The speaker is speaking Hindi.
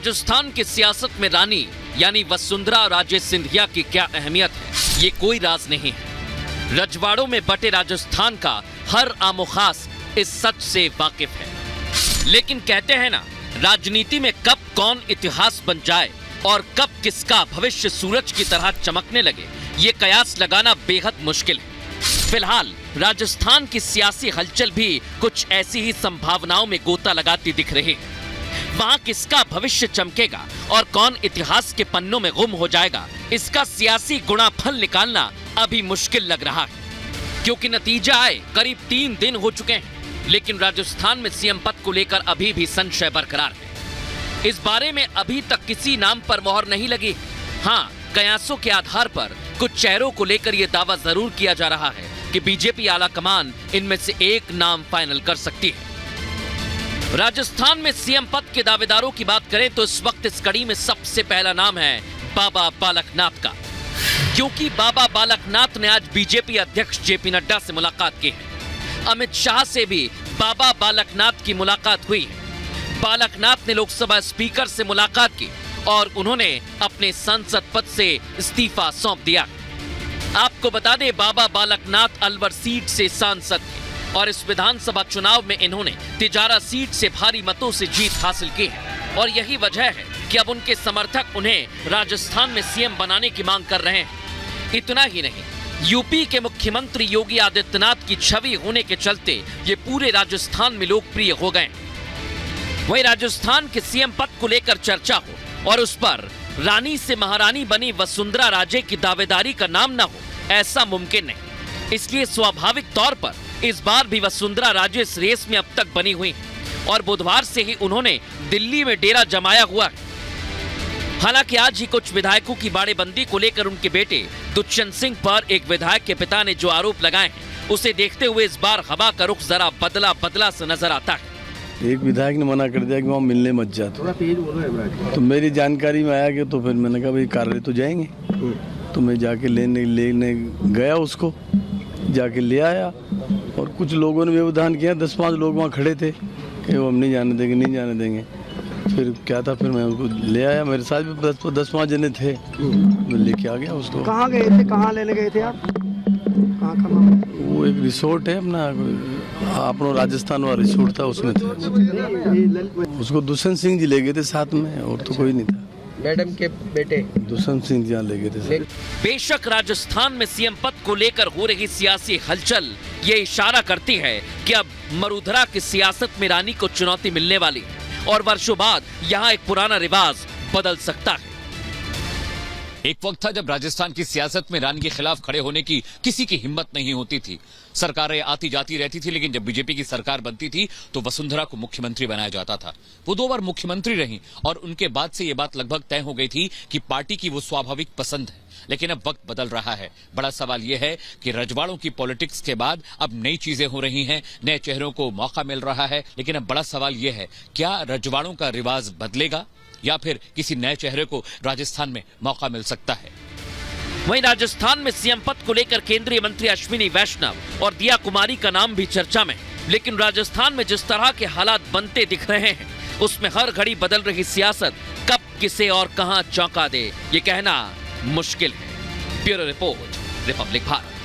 राजस्थान की सियासत में रानी यानी वसुंधरा राजे सिंधिया की क्या अहमियत है, ये कोई राज नहीं है। रजवाड़ों में बटे राजस्थान का हर आमोखास इस सच से वाकिफ है। लेकिन कहते हैं ना, राजनीति में कब कौन इतिहास बन जाए और कब किसका भविष्य सूरज की तरह चमकने लगे, ये कयास लगाना बेहद मुश्किल है। फिलहाल राजस्थान की सियासी हलचल भी कुछ ऐसी ही संभावनाओं में गोता लगाती दिख रही है। वहां किसका भविष्य चमकेगा और कौन इतिहास के पन्नों में गुम हो जाएगा, इसका सियासी गुणाफल निकालना अभी मुश्किल लग रहा है। क्योंकि नतीजा आए करीब 3 दिन हो चुके हैं, लेकिन राजस्थान में सीएम पद को लेकर अभी भी संशय बरकरार है। इस बारे में अभी तक किसी नाम पर मोहर नहीं लगी। हाँ, कयासों के आधार पर कुछ चेहरों को लेकर यह दावा जरूर किया जा रहा है कि बीजेपी आला कमान इनमें से एक नाम फाइनल कर सकती है। राजस्थान में सीएम पद के दावेदारों की बात करें तो इस वक्त इस कड़ी में सबसे पहला नाम है बाबा बालकनाथ का। क्योंकि बाबा बालकनाथ ने आज बीजेपी अध्यक्ष जेपी नड्डा से मुलाकात की है। अमित शाह से भी बाबा बालकनाथ की मुलाकात हुई है। बालकनाथ ने लोकसभा स्पीकर से मुलाकात की और उन्होंने अपने सांसद पद से इस्तीफा सौंप दिया। आपको बता दें, बाबा बालकनाथ अलवर सीट से सांसद थे और इस विधानसभा चुनाव में इन्होंने तिजारा सीट से भारी मतों से जीत हासिल की है। और यही वजह है कि अब उनके समर्थक उन्हें राजस्थान में सीएम बनाने की मांग कर रहे हैं। इतना ही नहीं, यूपी के मुख्यमंत्री योगी आदित्यनाथ की छवि होने के चलते ये पूरे राजस्थान में लोकप्रिय हो गए। वहीं राजस्थान के सीएम पद को लेकर चर्चा हो और उस पर रानी से महारानी बनी वसुंधरा राजे की दावेदारी का नाम न हो, ऐसा मुमकिन नहीं। इसलिए स्वाभाविक तौर पर इस बार भी वसुंधरा राजे इस रेस में अब तक बनी हुई और बुधवार से ही उन्होंने दिल्ली में डेरा जमाया हुआ है। हालांकि आज ही कुछ विधायकों की बाड़ेबंदी को लेकर उनके बेटे दुष्यंत सिंह पर एक विधायक के पिता ने जो आरोप लगाए हैं, उसे देखते हुए इस बार हवा का रुख जरा बदला बदला से नजर आता है। एक विधायक ने मना कर दिया कि वहाँ मिलने मत जा। तो मेरी जानकारी में आया कि तो फिर मैंने कहा भाई कार्यालय तो जाएंगे, तो मैं जाके लेने गया, उसको जाके ले आया। और कुछ लोगों ने व्यवधान किया, 10-5 लोग वहाँ खड़े थे कि वो हम नहीं जाने देंगे। फिर क्या था, फिर मैं उसको ले आया, मेरे साथ भी 10-5 जने थे, मैं लेके आ गया उसको। कहाँ गए थे, कहाँ लेने गए थे आप? वो एक रिसोर्ट है अपना राजस्थान वाला रिसोर्ट था, उसमें थे। उसको दुष्यंत सिंह जी ले गए थे साथ में, और तो कोई नहीं था। मैडम के बेटे दुष्यंत सिंह जी ले गए थे। बेशक राजस्थान में सीएम पद को लेकर हो रही सियासी हलचल ये इशारा करती है कि अब मरुधरा की सियासत में रानी को चुनौती मिलने वाली है और वर्षों बाद यहाँ एक पुराना रिवाज बदल सकता है। एक वक्त था जब राजस्थान की सियासत में रानी के खिलाफ खड़े होने की किसी की हिम्मत नहीं होती थी। सरकारें आती जाती रहती थी, लेकिन जब बीजेपी की सरकार बनती थी तो वसुंधरा को मुख्यमंत्री बनाया जाता था। वो 2 बार मुख्यमंत्री रही और उनके बाद से ये बात लगभग तय हो गई थी कि पार्टी की वो स्वाभाविक पसंद है। लेकिन अब वक्त बदल रहा है। बड़ा सवाल यह है कि रजवाड़ों की पॉलिटिक्स के बाद अब नई चीजें हो रही हैं, नए चेहरों को मौका मिल रहा है। लेकिन अब बड़ा सवाल यह है, क्या रजवाड़ों का रिवाज बदलेगा या फिर किसी नए चेहरे को राजस्थान में मौका मिल सकता है? वहीं राजस्थान में सीएम पद को लेकर केंद्रीय मंत्री अश्विनी वैष्णव और दिया कुमारी का नाम भी चर्चा में। लेकिन राजस्थान में जिस तरह के हालात बनते दिख रहे हैं, उसमें हर घड़ी बदल रही सियासत कब किसे और कहां चौंका दे, ये कहना मुश्किल है। Bureau report, Republic Bharat.